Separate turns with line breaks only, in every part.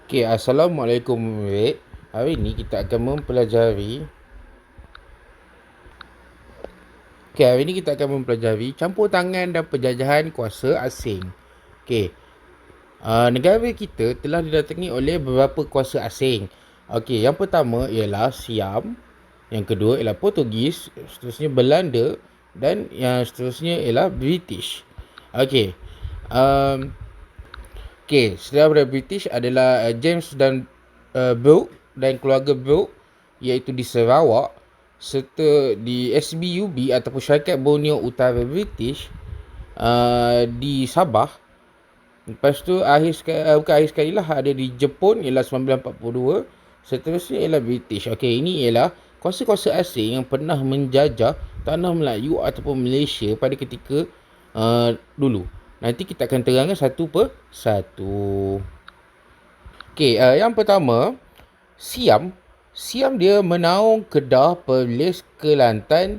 Okay, Assalamualaikum Wik. Hari ni kita akan mempelajari campur tangan dan penjajahan kuasa asing. Okay, negara kita telah didatangi oleh beberapa kuasa asing. Okay, yang pertama ialah Siam, yang kedua ialah Portugis, seterusnya Belanda dan yang seterusnya ialah British. Okay, um, Okey, setelah daripada British adalah James dan Brooke dan keluarga Brooke, iaitu di Sarawak, serta di SBUB ataupun Syarikat Borneo Utara British di Sabah. Lepas tu bukan akhir sekali lah, ada di Jepun ialah 1942, seterusnya ialah British. Okey, ini ialah kuasa-kuasa asing yang pernah menjajah tanah Melayu ataupun Malaysia pada ketika dulu. Nanti kita akan terangkan satu per satu. Okey, yang pertama, Siam. Siam dia menaung Kedah, Perlis, Kelantan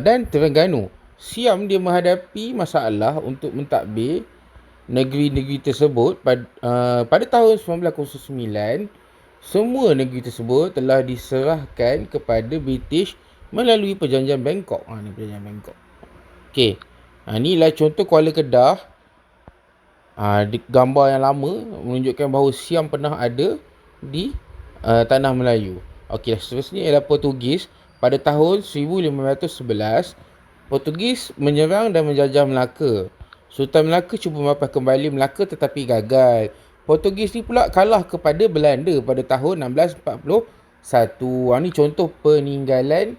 dan Terengganu. Siam dia menghadapi masalah untuk mentadbir negeri-negeri tersebut pada tahun 1909. Semua negeri tersebut telah diserahkan kepada British melalui perjanjian Bangkok. Ni perjanjian Bangkok. Okey. Inilah contoh Kuala Kedah. Gambar yang lama menunjukkan bahawa Siam pernah ada di tanah Melayu. Okey, seterusnya ialah Portugis. Pada tahun 1511, Portugis menyerang dan menjajah Melaka. Sultan Melaka cuba merapat kembali Melaka tetapi gagal. Portugis ni pula kalah kepada Belanda pada tahun 1641. Ni contoh peninggalan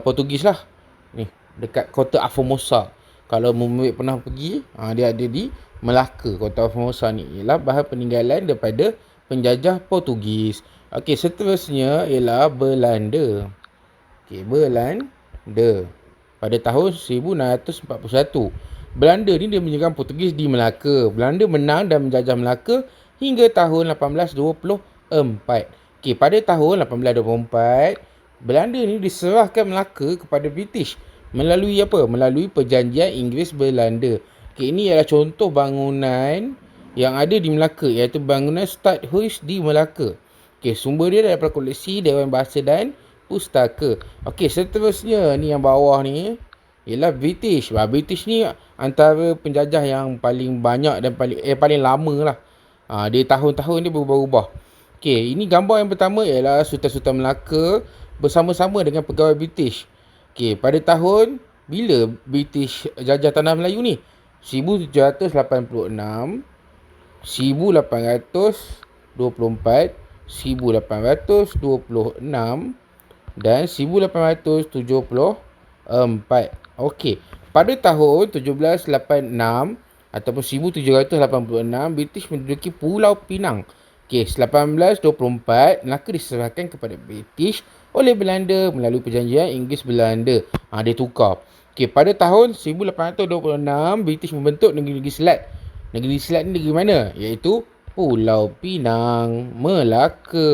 Portugis lah. Ni dekat kota Formosa. Kalau Muhammad pernah pergi, dia ada di Melaka. Kota Formosa ni ialah bahan peninggalan daripada penjajah Portugis. Okey, seterusnya ialah Belanda. Okey, Belanda. Pada tahun 1641, Belanda ni dia menyerang Portugis di Melaka. Belanda menang dan menjajah Melaka hingga tahun 1824. Okey, pada tahun 1824, Belanda ni diserahkan Melaka kepada British. Melalui apa? Melalui perjanjian Inggeris-Belanda. Okay, ini adalah contoh bangunan yang ada di Melaka, iaitu bangunan Stadhuis di Melaka. Okay, sumber dia daripada koleksi Dewan Bahasa dan Pustaka. Okay, seterusnya ni yang bawah ni ialah British. British ni antara penjajah yang paling banyak dan paling lama lah. Dia tahun-tahun dia berubah-ubah. Okay, ini gambar yang pertama ialah Sultan-Sultan Melaka bersama-sama dengan pegawai British. Okay, pada tahun bila British jajah tanah Melayu ni? 1786, 1824, 1826 dan 1874. Okey, pada tahun 1786 ataupun 1786, British menduduki Pulau Pinang. Okey, 1824, Melaka diserahkan kepada British oleh Belanda melalui perjanjian Inggeris-Belanda. Dia tukar. Okey, pada tahun 1826, British membentuk negeri-negeri selat. Negeri selat ni negeri mana? Iaitu Pulau Pinang, Melaka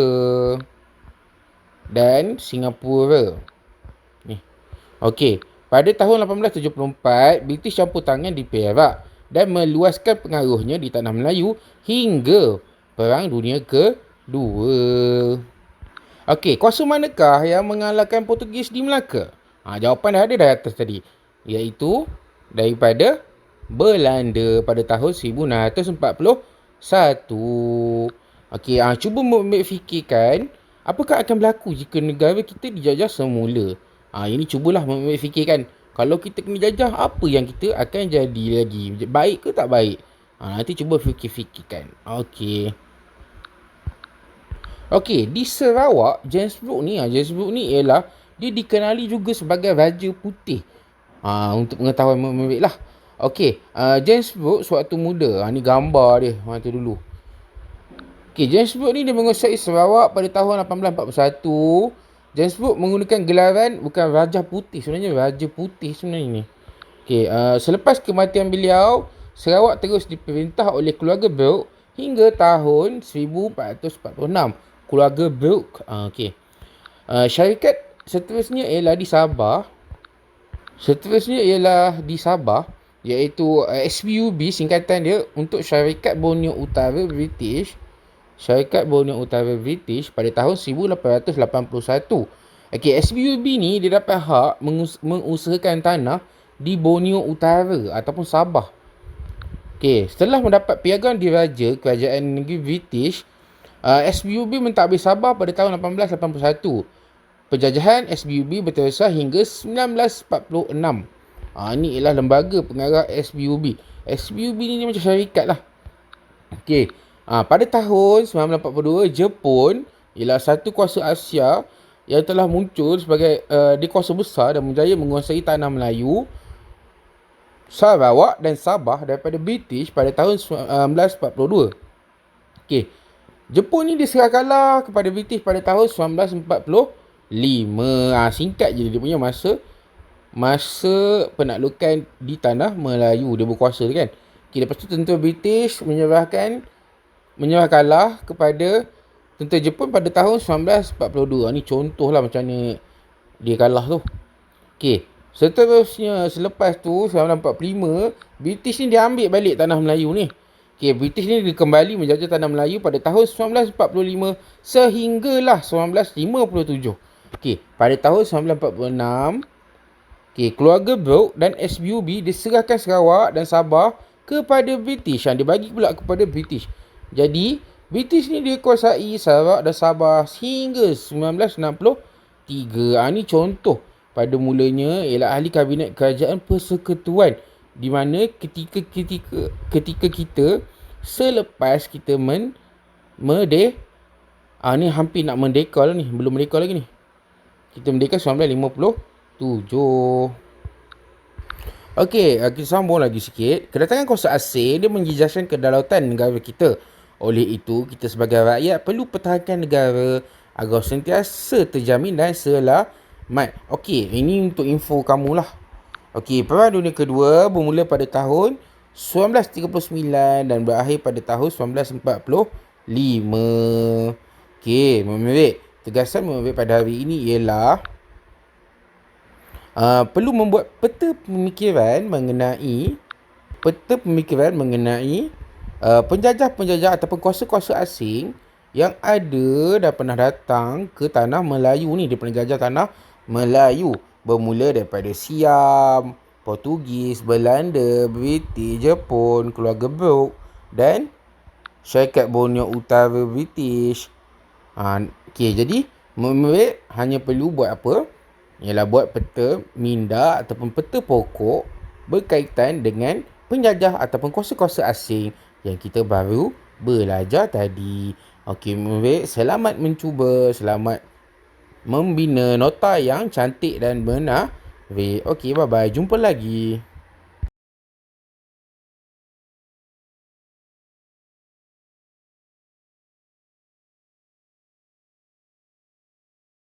dan Singapura. Ni. Okey, pada tahun 1874, British campur tangan di Perak dan meluaskan pengaruhnya di tanah Melayu hingga Perang Dunia Kedua. Okey, kuasa manakah yang mengalahkan Portugis di Melaka? Jawapan dah ada dah atas tadi. Iaitu daripada Belanda pada tahun 1641. Okey, cuba Mek fikirkan apakah akan berlaku jika negara kita dijajah semula. Ini cubalah Mek fikirkan. Kalau kita kena jajah, apa yang kita akan jadi lagi? Baik ke tak baik? Nanti cuba fikir-fikirkan. Okey. Okey, di Sarawak, James Brooke ni ialah dia dikenali juga sebagai Raja Putih. Untuk pengetahuan Mek lah. Okey, James Brooke sewaktu muda. Ni gambar dia tu dulu. Okey, James Brooke ni dia menguasai Sarawak pada tahun 1841. James Brooke menggunakan gelaran bukan Raja Putih, sebenarnya Raja Putih sebenarnya ni. Okey, selepas kematian beliau, Sarawak terus diperintah oleh keluarga Brooke hingga tahun 1446. Keluarga Brooke. Okey. Syarikat seterusnya ialah di Sabah. Iaitu SBUB, singkatan dia untuk Syarikat Borneo Utara British. Syarikat Borneo Utara British pada tahun 1881. Okey, SBUB ni dia dapat hak mengusahakan tanah di Borneo Utara ataupun Sabah. Okey, setelah mendapat piagam diraja Kerajaan Negeri British, SBUB mentadbir Sabah pada tahun 1881. Penjajahan SBUB berterusan hingga 1946. Ini ialah lembaga pengarah SBUB. SBUB ni macam syarikat lah. Okey. Pada tahun 1942, Jepun ialah satu kuasa Asia yang telah muncul sebagai di kuasa besar dan menjaya menguasai tanah Melayu, Sarawak dan Sabah daripada British pada tahun 1942. Okey. Jepun ni diserahkanlah kepada British pada tahun 1945. Singkat je dia punya masa penaklukan di tanah Melayu, dia berkuasa kan. Okay, lepas tu tentera British menyerahkanlah kepada tentera Jepun pada tahun 1942. Ni contoh lah macam mana dia kalah tu. Okay, seterusnya selepas tu 1945, British ni dia ambil balik tanah Melayu ni. Okay, British ni dia kembali menjajah tanah Melayu pada tahun 1945 sehinggalah 1957. Okay, pada tahun 1946, keluarga Brooke dan SBUB diserahkan Sarawak dan Sabah kepada British. Yang dibagi pula kepada British. Jadi, British ni dia kuasai Sarawak dan Sabah hingga 1963. Ni contoh. Pada mulanya ialah ahli kabinet kerajaan persekutuan, di mana ketika kita selepas kita ni hampir nak merdeka lah ni. Belum merdeka lagi ni. Kita merdeka 1957. Okey, kita sambung lagi sikit. Kedatangan kuasa asing dia menjejaskan kedaulatan negara kita. Oleh itu, kita sebagai rakyat perlu pertahankan negara agar sentiasa terjamin dan selamat. Okey, ini untuk info kamu lah. Okey, Perang Dunia Kedua bermula pada tahun 1939 dan berakhir pada tahun 1945. Okey, memerik. Tegasan memerik pada hari ini ialah perlu membuat peta pemikiran mengenai penjajah-penjajah ataupun kuasa-kuasa asing yang ada dan pernah datang ke tanah Melayu ni. Dia pernah jajah tanah Melayu bermula daripada Siam, Portugis, Belanda, British, Jepun, keluarga Brooke dan syarikat Borneo Utara British. Okey, jadi memerik hanya perlu buat apa? Ialah buat peta minda ataupun peta pokok berkaitan dengan penjajah ataupun kuasa-kuasa asing yang kita baru belajar tadi. Okey, murid, selamat mencuba, selamat membina nota yang cantik dan benar. Okey, bye-bye. Jumpa lagi.